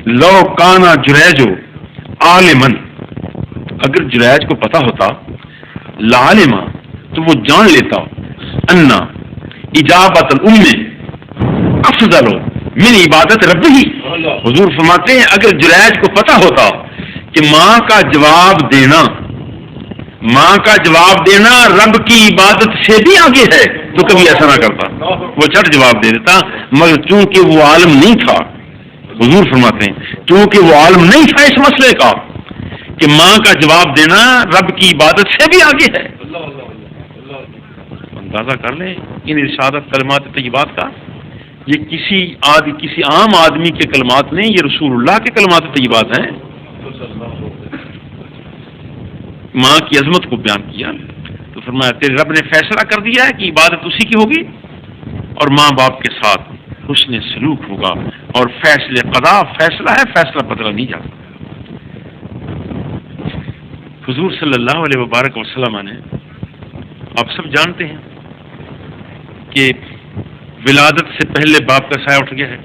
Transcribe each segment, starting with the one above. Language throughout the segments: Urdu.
لو کانا جریجو عالمن، اگر جریج کو پتا ہوتا لعلما تو وہ جان لیتا انا اجابت الام افضل من عبادت ربہ. حضور فرماتے ہیں اگر جریج کو پتا ہوتا کہ ماں کا جواب دینا رب کی عبادت سے بھی آگے ہے تو کبھی ایسا نہ کرتا، وہ چٹ جواب دے دیتا. مگر چونکہ وہ عالم نہیں تھا، حضور فرماتے ہیں چونکہ وہ عالم نہیں تھا اس مسئلے کا کہ ماں کا جواب دینا رب کی عبادت سے بھی آگے ہے. اندازہ کر لیں ان ارشادات کلمات طیبات کا. یہ کسی عام آدمی کے کلمات نہیں، یہ رسول اللہ کے کلمات طیبات ہیں. ماں کی عظمت کو بیان کیا تو فرمایا تیرے رب نے فیصلہ کر دیا ہے کہ عبادت اسی کی ہوگی اور ماں باپ کے ساتھ حسن سلوک ہوگا. اور فیصلہ ہے، فیصلہ بدلا نہیں جاتا. حضور صلی اللہ علیہ وبارک وسلم نے، آپ سب جانتے ہیں کہ ولادت سے پہلے باپ کا سایہ اٹھ گیا ہے.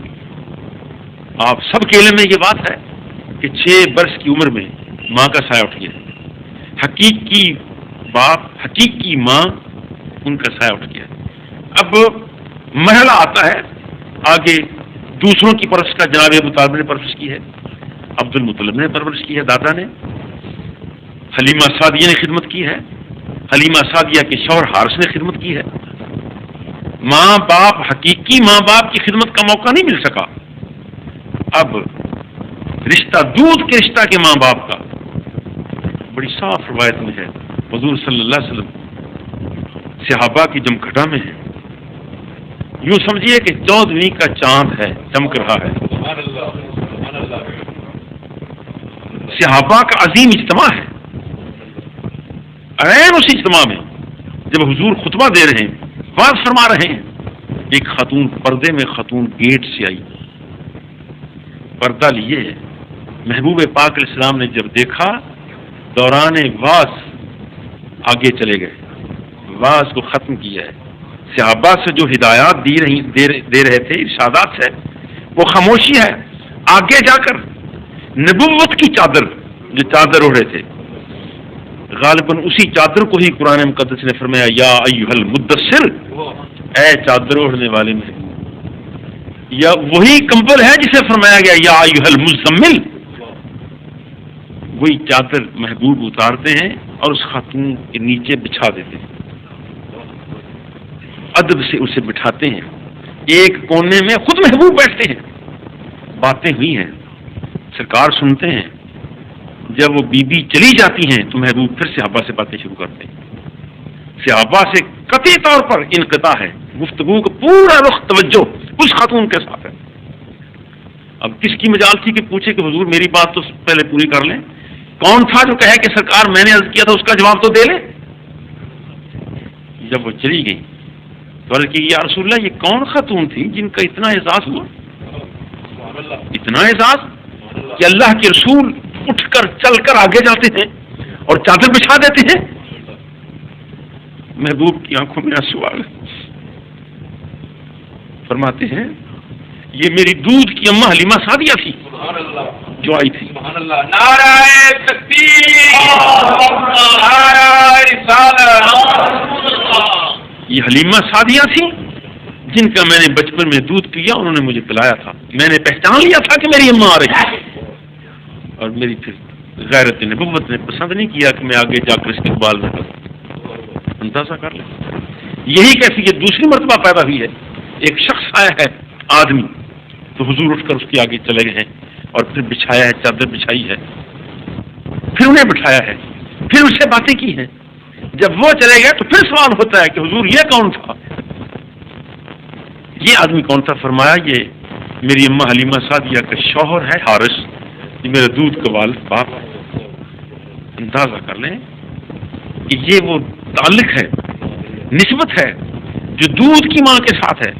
آپ سب کے علم میں یہ بات ہے کہ 6 برس کی عمر میں ماں کا سایہ اٹھ گیا ہے. حقیقی باپ، حقیقی ماں، ان کا سایہ اٹھ گیا. اب مرحلہ آتا ہے آگے دوسروں کی پرورش کا. جناب ابو طالب نے پرورش کی ہے، عبد المطلب نے پرورش کی ہے، دادا نے. حلیمہ سعدیہ نے خدمت کی ہے، حلیمہ سعدیہ کے شوہر حارث نے خدمت کی ہے. ماں باپ، حقیقی ماں باپ کی خدمت کا موقع نہیں مل سکا. اب رشتہ دودھ کے رشتہ کے ماں باپ کا بڑی صاف روایت میں ہے. حضور صلی اللہ علیہ وسلم صحابہ کی جمگھٹا میں ہے. یوں سمجھیے کہ 14ویں کا چاند ہے، چمک رہا ہے. صحابہ کا عظیم اجتماع ہے. اس اجتماع میں جب حضور خطبہ دے رہے ہیں، بات فرما رہے ہیں، ایک خاتون پردے میں خاتون گیٹ سے آئی، پردہ لیے. محبوب پاک علیہ السلام نے جب دیکھا دوران واز آگے چلے گئے، واز کو ختم کیا ہے. صحابہ سے جو ہدایات دے رہے تھے، ارشادات ہے، وہ خاموشی ہے. آگے جا کر نبوت کی چادر، جو چادر اوڑھے تھے، غالباً اسی چادر کو ہی قرآن مقدس نے فرمایا یا ایھا المدثر، اے چادر اوڑھنے والے میں. یا وہی کمبل ہے جسے فرمایا گیا یا ایھا المزمل. وہی چادر محبوب اتارتے ہیں اور اس خاتون کے نیچے بچھا دیتے ہیں، ادب سے اسے بٹھاتے ہیں. ایک کونے میں خود محبوب بیٹھتے ہیں. باتیں ہوئی ہیں، سرکار سنتے ہیں. جب وہ بی بی چلی جاتی ہیں تو محبوب پھر صحابہ سے باتیں شروع کرتے ہیں. صحابہ سے قطعی طور پر انقطاع ہے، گفتگو کا پورا رخ توجہ اس خاتون کے ساتھ ہے. اب کس کی مجال تھی کہ پوچھے کہ حضور میری بات تو پہلے پوری کر لیں. کون تھا جو کہے کہ سرکار میں نے عرض کیا تھا اس کا جواب تو دے لیں. جب وہ چلی گئی تو عرض کی یا رسول اللہ یہ کون خاتون تھی جن کا اتنا اعزاز ہوا، اتنا اعزاز کہ اللہ کے رسول اٹھ کر چل کر آگے جاتے ہیں اور چادر بچھا دیتے ہیں. محبوب کی آنکھوں میں آنسو آ گئے. فرماتے ہیں یہ میری دودھ کی اماں حلیمہ سعدیہ تھی جو آئی تھی. نعرہ تکبیر، نعرہ رسالت. یہ حلیمہ سعدیہ تھی جن کا میں نے بچپن میں دودھ پیا، انہوں نے مجھے پلایا تھا. میں نے پہچان لیا تھا کہ میری اماں آ رہی ہے. اور میری پھر غیرت نبوت نے پسند نہیں کیا کہ میں آگے جا کر استقبال نہ کروں. اندازہ کر لیں یہی کیفیت دوسری مرتبہ پیدا ہوئی ہے. ایک شخص آیا ہے آدمی، تو حضور اٹھ کر اس کے آگے چلے گئے ہیں اور پھر بچھایا ہے، چادر بچھائی ہے، پھر انہیں بٹھایا ہے، پھر اس سے باتیں کی ہیں. جب وہ چلے گئے تو پھر سوال ہوتا ہے کہ حضور یہ کون تھا، یہ آدمی کون تھا؟ فرمایا یہ میری اماں حلیمہ سعدیہ کا شوہر ہے حارث، یہ میرے دودھ کا والد باپ ہے. اندازہ کر لیں کہ یہ وہ تعلق ہے، نسبت ہے جو دودھ کی ماں کے ساتھ ہے.